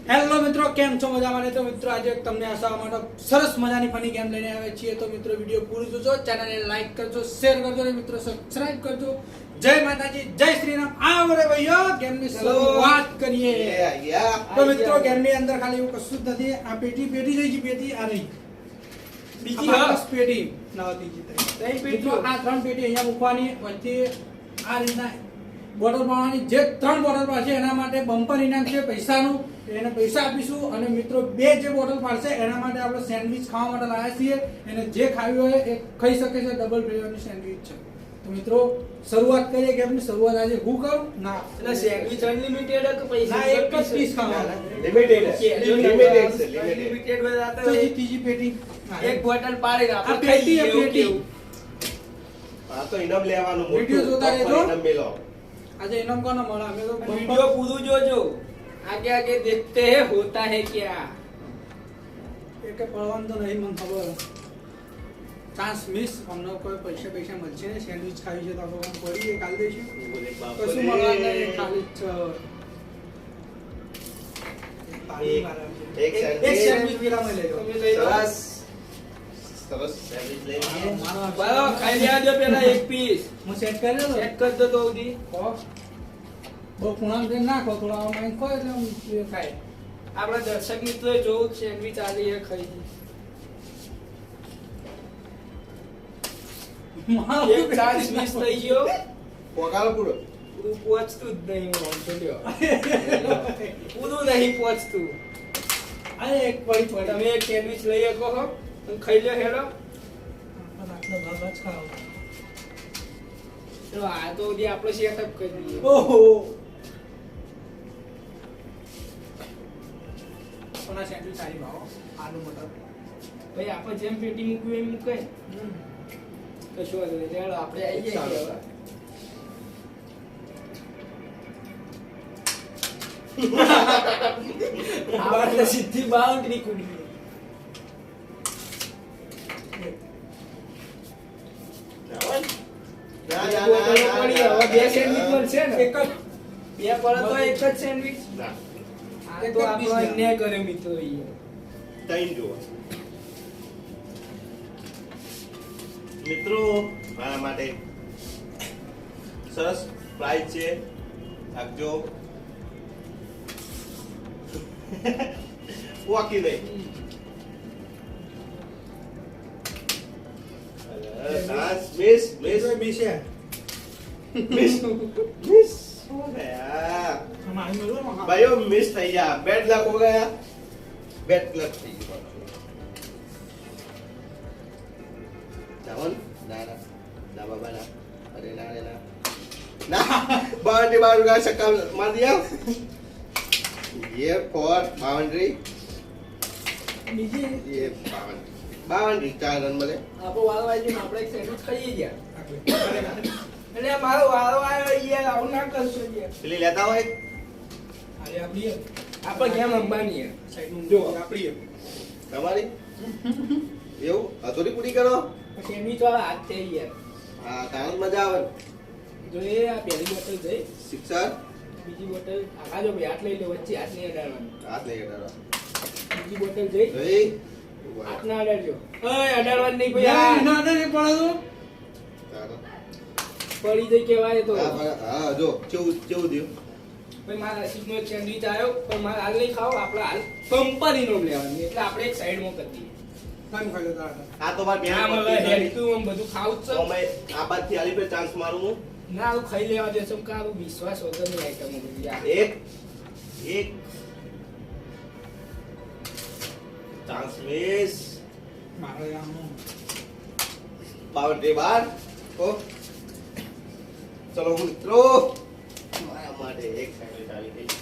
Hello મિત્રો, કેમ છો? મજામાં ને? તો મિત્રો આજે તમને હસાવવા માટે સરસ મજાની ફની ગેમ લઈને આવ્યા છીએ. તો મિત્રો વિડીયો પૂરું જોજો, ચેનલને લાઈક કરજો, શેર કરજો અને મિત્રો સબસ્ક્રાઇબ કરજો. જય માતાજી, જય શ્રી રામ. આવો રે ભાઈઓ, ગેમની શરૂઆત કરીએ. તો મિત્રો ગેમની અંદર ખાલી એવું કશું જ નથી. આ પેટી થઈ ગઈ, પેટી આ રહી બીજી પેટી નવતી જીતે. મિત્રો આ 3 પેટી અહીંયા મૂકવાની, પછી આ રીતના બોટલ પાડવાની. જે 3 બોટલ પાડશે એના માટે બમ્પર ઇનામ છે પૈસાનું, એને પૈસા આપીશું. અને મિત્રો 2 જે બોટલ પાડશે એના માટે આપણે સેન્ડવિચ ખાવા માટે લાવ્યા છીએ. એને જે ખાવી હોય એ ખાઈ શકે છે. ડબલ ફ્લેવરની સેન્ડવિચ છે. તો મિત્રો શરૂઆત કરીએ. ગેમની શરૂઆત આજે હું કરું ના એટલે સેન્ડવિચ અનલિમિટેડ કે પૈસા ના, એક જ પીસ ખાવાનું. લિમિટેડ તો જે ત્રીજી પેટી એક બોટલ પાડી આ આપણે પેટી ખાઈએ એવું પેટી કેવું? આ તો ઇનામ લેવાનું વિડિયો જોતા રહેજો. ઇનામ મેલો. આજે ઇનામ કોનો મળે? અમે તો वीडियो पूरू जोजो आगे आगे देखते हैं होता है क्या. એક પડવાનું તો નહીં, મને ખબર. Chance miss. અમને કોઈ પૈસા મળશે ને? સેન્ડવિચ ખાવી છે તો આપણે પડીએ કાલ દઈશું. બોલે બાપ કશું રે. મળવાનું નહીં, ખાલી જ એક એક સેન્ડવિચ વિરામે લેજો. તમે લઈ લો. સરસ સેન્ડવિચ લઈ લઈએ. બરો ખાઈ લેવા દો પેલા એક પીસ હું સેટ કરી દઉં. ચેક કર દો તો ઉધી બહુ ખૂણામાં જઈને નાખો, થોડા આમાં ખો એટલે હું એ ખાય. આપણા દર્શક મિત્રો જોવું સેન્ડવિચ આલી હે ખાઈ એક ચાન્સ મિસ થઈ ગયો. પોકાળો પૂરો. પૂરું પહોંચતું જ નહીં. હું આમ તો લ્યો. પૂરું નહીં પહોંચતું. અરે એક પડી તમે એક સેન્ડવિચ લઈ શકો છો તમે ખાઈ લો હેડો. આટલો ભાગ જ ખાઓ. તો આ તો ઉધી આપણો સેટઅપ કરી દઈએ. ઓહો, સોના સેન્ડવિચ સારી ભાવો. આલુ મટર. ભાઈ આપણે જેમ પેટી મૂકવી એમ મૂકાય. કશું વાંધો નહીં. ચાલો આપણે આવી જઈએ હવે. આપણે સીધી બાઉન્ડ્રી કૂદી. બે સેન્ડવિચ મળશે ને? એક જ બે પડે તો એક જ સેન્ડવિચ. ના, આ તો આપણો અન્યાય કર્યો મિત્રો અહીંયા. ત્રણ જુઓ. મિત્રો મારા માટે સરસ પ્રાઇઝ છે. રાખજો. વાકી નહીં. સાસ મિસ મિસ મિસ છે. મિસ મિસ હો ગયા. આમાં આવી મળો ને. ભાઈઓ મિસ થઈ ગયા. બેડ લક હો ગયા. બેડ લક થઈ ગયું. ચાવલ ના ના ના બાબા ના. અરે ના રે ના ના. बाउंड्री बाउंड्री का छक्का मार दिया. ये फॉर बाउंड्री. બીજી ये बाउंड्री 4 रन મળે. આપણો વારો આવી ગયો. આપણે એક સેન્ડવિચ ખાઈએ ગયા. એટલે મારો વારો આવ્યો યાર. આવું ના કરશો યાર. પેલી લેતા હોય. અરે આપણી આપણે કેમ અંબાની યાર. સાઈડનું જો. આપણી તમારી એવું હથોડી પૂરી કરો. સેન્ડવિચ વાળા હાથ છે યાર. હા તાણ મજા આવે. જો એ આ પહેલી બોટલ જઈ શિક્ષક બીજી બોટલ આ જો ભાઈ હાથ લઈ લો. વચ્ચે હાથ નહીં અડાડવાનો. હાથ નહીં અડાડો. બીજી બોટલ જઈ જય હાથ ના અડાડજો. ઓય અડાડવાનું નહીં ભાઈ. ના આ ના નહીં પડે પડી જઈ કહેવાય તો. હા જો કેવું કેવું થયું. ભાઈ મારા નસીબનો એક સેન્ડવિચ આવ્યો પણ મારે હાલ નહીં ખાવ. આપણે હાલ કંપનીનો લેવાની એટલે આપણે એક સાઈડમાં કરી દઈએ. તો કેમ ખાઈ લેતા? આ તો માર આમ હવે બેન હેડતું આમ બધું ખાવું જ છે. અમે આ બાદથી આલી પર ચાન્સ મારું હું. ના આવું ખાઈ લેવા દેશો કે આવું વિશ્વાસ વગરની આઈટમ બધી યાર. એક એક ચાન્સ મિસ. મારે આમ બાઉન્ડ્રી બાર. ઓ ચલો મિત્રો મારા માટે એક સેન્ડવિચ આવી ગઈ છે.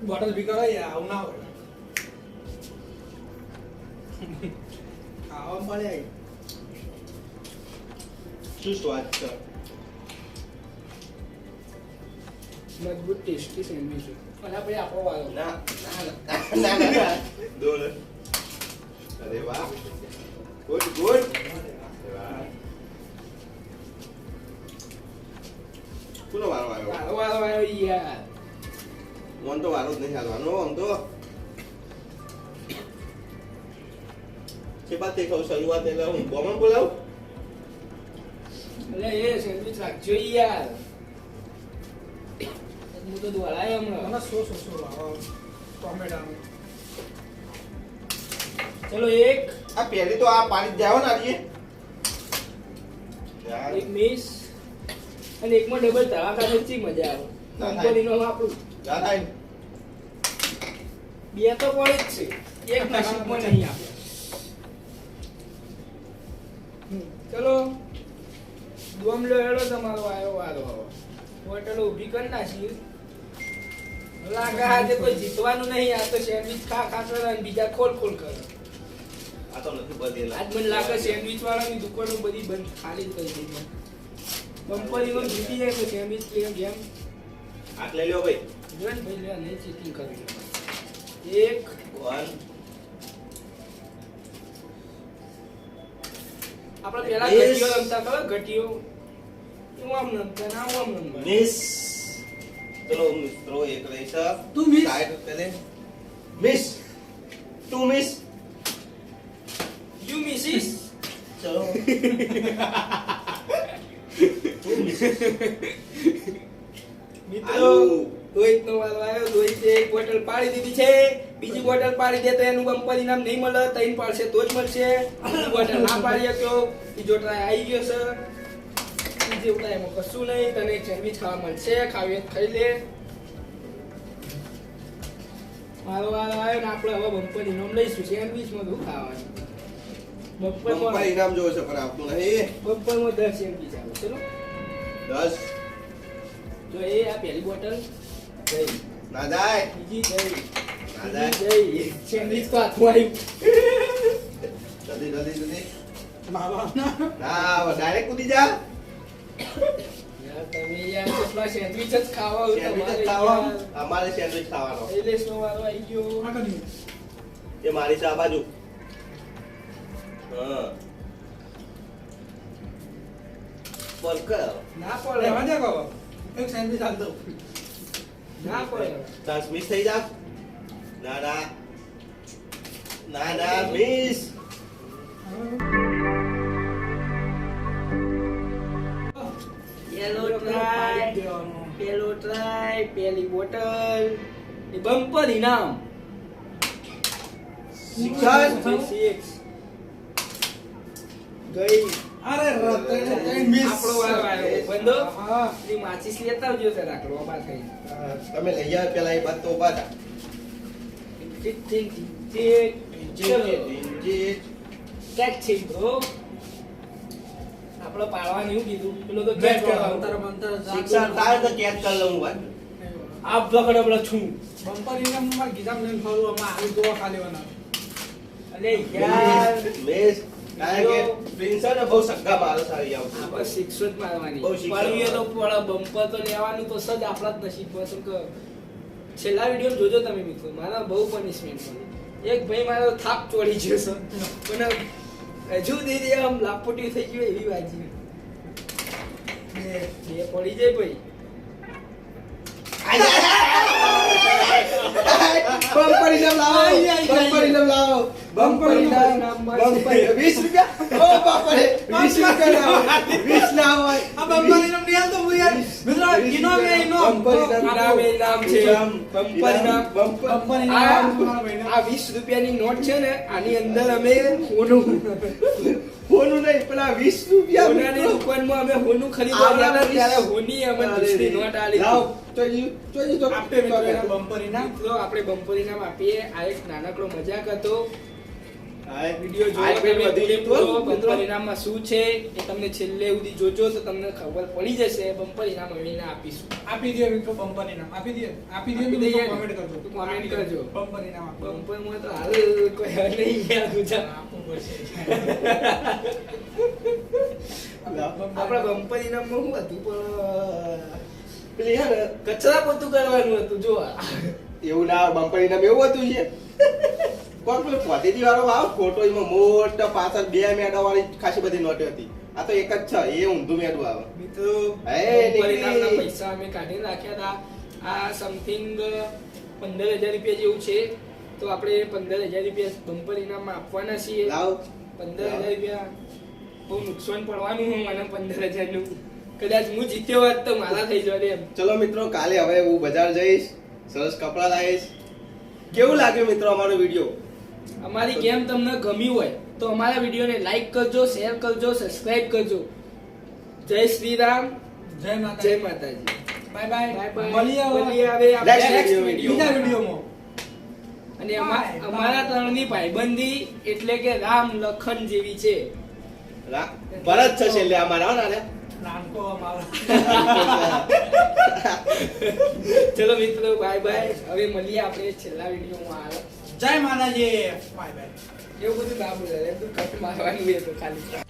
બોટલ બી કરાય આવું ના હોય. ખાવા મળે. શું સ્વાદ છે. મજબૂત ટેસ્ટી સેન્ડવિચ અને આપણે આપણો વાળો. ના ના ના ના દોર. અરે વાહ ગુડ ગુડ. કોનો વારો આવ્યો? વારો આવ્યો યાર. ઓન તો વારો જ નહીં હાલવાનો આમ તો છે બાત કહું શરૂઆત એટલે હું બોમન બોલાવું એટલે એ સેન્ડવિચ રાખજો યાર હું તો દોડાય હમણાં મને સો ટોમેટા ચલો એક આ પહેલી તો આ પાણી જાવ ને આજી એક મિસ અને એકમાં ડબલ ધડાકા થી મજા આવે ના થાય. કંપનીનો આપણું જા થાય બે તો પડે જ છે એક નસીબમાં નહીં આપે ચલો દોમ લો હેડો તમારો આયો વારો હોટલ ઊભી કરી નાખી લાગે આજે કોઈ જીતવાનું નહીં આ તો સેન્ડવિચ ખા ખા કરે અને બીજા ખોલ ખોલ કરે આ તો નથી બદલેલા આજ મને લાગે સેન્ડવિચ વાળાની દુકાનો બધી બંધ ખાલી જ કરી દીધી કંપનીનો જીતી જાય તો સેન્ડવિચ પ્લેયર ગેમ હાથ લઈ લ્યો ભાઈ જોન ભાઈ લે નહીં ચીટિંગ કરી એક 1 આપણે પેલા Yes. ઘટીઓ રમતા ખબર ઘટીઓ હું આમ રમતા ના હું આમ રમતા મિસ ચલો મિત્રો એક રહેશે તું miss. સાઈડ પહેલે miss to miss you missus ચલો મિત્રો આલુ. રોહિતનો વારો આવ્યો રોહિતે એક બોટલ પાડી દીધી છે બીજી બોટલ પાડી દે તો એનું બમ્પર ઇનામ નહીં મળે ત્રણ પાડશે તો જ મળશે બીજી બોટલ ના પાડી શક્યો બીજો ટ્રાય આવી ગયો છે બીજી ટ્રાયમાં કશું નહીં તને એક સેન્ડવિચ ખાવા મળશે ખાવી હોય તો ખાઈ લે મારો વારો આવ્યો ને આપણે હવે બમ્પર ઇનામ લઈશું સેન્ડવિચમાં શું ખાવાનું બમ્પર બમ્પરમાં ઇનામ જોવે છે પણ આપતું નહીં બમ્પરમાં 10 સેન્ડવિચ આવે ચલો 10 તો એ આ પહેલી બોટલ ગઈ ના જાય બીજી ગઈ ના જાય જય સેન્ડવિચ તો હાથમાં જલ્દી જલ્દી જલ્દી માવા ના ડાયરેક્ટ કૂદી જા યાર તમે યાર કેટલા સેન્ડવિચ જ ખાવા હોય સેન્ડવિચ જ તમારે ખાવા યાર. અમારે સેન્ડવિચ ખાવાનો શૈલેષનો વારો આવી ગયો એ મારી છે આ બાજુ હા બોલ કર ના રહેવા પડે દે કહો એક સેન્ડવિચ આલ દઉં ના પડે 10 મિસ થઈ જા ના ના ના ના મિસ પેલો ટ્રાય પેલી બોટલ એ બમ્પર ઇનામ શિક્ષણ 6 ગઈ અરે રતન મિસ આપણો વારો આવ્યો બંધો હા એ માચીસ લેતા આવજો સર આકડો બાર થઈ તમે લઈ આવ પેલા એ બાદ તો ઉભા હતા કેટ છે બ્રો આપણે પાડવાની હું કીધું પેલો તો બેટ કેટ કરો વાળો અંતર મંતર શિક્ષણ તારે તો કેચ કરી લઉં ભાઈ આ બકડબડા છું બમ્પર ઇનામ માં ગીધામ લઈને ફરું આમાં આવી દોવા ખાલી લેવાના અલે યાર મિસ કારણ કે પ્રિન્સ ને બહુ સગ્ગા મારો સારી આવતી આ બસ 600 જ મારવાની બહુ 600 પાડીએ તો પડે બમ્પર તો લેવાનું તો સજ આપણા જ નસીબમાં છે કે છેલ્લા વિડિયો જોજો તમે મિત્રો મારા બહુ પનિશમેન્ટ મળી એક ભાઈ મારો થાપ ચોડી ગયો છે પણ હજુ દીદી આમ લાપોટી થઈ ગયો એવી વાજી બે પડી જાય ભાઈ બમ્પર ઇનામ લાવો બમ્પર ઇનામ લાવો બમ્પર ઇનામ બમ્પર 20 રૂપિયા ઓ બાપરે 20 રૂપિયા લાવો 20 લાવો આ બમ્પર ઇનામ નહીં આલતો હું યાર મિત્રો ઇનામ એ ઇનામ બમ્પર ઇનામ એ ઇનામ છે બમ્પર ઇનામ બમ્પર આ ઇનામ મારા ભાઈને આ 20 રૂપિયાની નોટ છે ને આની અંદર અમે હોનું ફોનું નહીં પેલા 20 રૂપિયા હોનાની દુકાનમાં અમે હોનું ખરીદવા ગયા હતા ત્યારે હોની અમે 20 ની નોટ આલી લાવ ચોજી તો આપે મિત્રો એના બમ્પર ઇનામ મિત્રો આપણે બમ્પર ઇનામ આપીએ આ એક નાનકડો મજાક હતો આ વિડિયો આ જોવો પેલું તમે વધી પૂરો ગયું હતું, બમ્પર ઇનામમાં શું છે એ તમને છેલ્લે સુધી જોજો તો તમને ખબર પડી જશે બમ્પર ઇનામ અમે એને આપીશું આપી દે મિત્રો બમ્પર ઇનામ આપી દે આપી મિત્રો દઈએ. કોમેન્ટ કરજો કોમેન્ટ કરજો. બમ્પર ઇનામ આપો બમ્પરમાં તો હાલ કોઈ હે નહીં યાર ગુજરાત આપવું પડશે આપણા બમ્પર ઇનામમાં શું હતું પણ પેલી હે ને કચરા પોતું કરવાનું હતું જો આ. એવું ના બમ્પર ઇનામ એવું હતું છે કોણ પેલો પોતીજી વાળો આવ ફોટો એમાં મોટા પાછળ 2 મેડા વાળી ખાસી બધી નોટો હતી આ તો એક જ છે એ ઊંધું મેડું આવે મિત્રો હે, બમ્પર નીકળી. ઇનામના પૈસા અમે કાઢીને રાખ્યા હતા આ સમથિંગ 15,000 રૂપિયા જેવું છે. તો આપણે 15,000 રૂપિયા બમ્પર ઇનામમાં આપવાના છીએ. લાવ 15,000 રૂપિયા બહુ નુકસાન પડવાનું હોય મને 15,000 નું. કદાચ હું જીત્યો હોત તો મારા થઈ જવા એમ. ચલો મિત્રો, કાલે હવે હું બજાર જઈશ, સરસ કપડા લાવીશ. કેવું લાગ્યું મિત્રો અમારો વિડીયો? અમારી ગેમ તમને ગમી હોય તો અમારા વિડીયોને લાઈક કરજો, શેર કરજો, સબસ્ક્રાઇબ કરજો. જય શ્રી રામ, જય જય માતા, માતાજી. Bye bye. Bye bye. મળીએ હવે મળીએ હવે આપણે Next next video. video. બીજા વિડીયોમાં. અને Bye. અમારા ત્રણની ભાઈબંધી એટલે કે રામ લખન જેવી છે. ભરત છે છેલ્લે અમારા, હો નાના? નાનકો અમારો. ચલો મિત્રો, બાય બાય. હવે મળીએ આપણે છેલ્લા વિડીયોમાં. જય માતાજી. Bye bye. એવું બધું ના બોલે, એમ તો કટ મારવાનું એ તો ખાલી.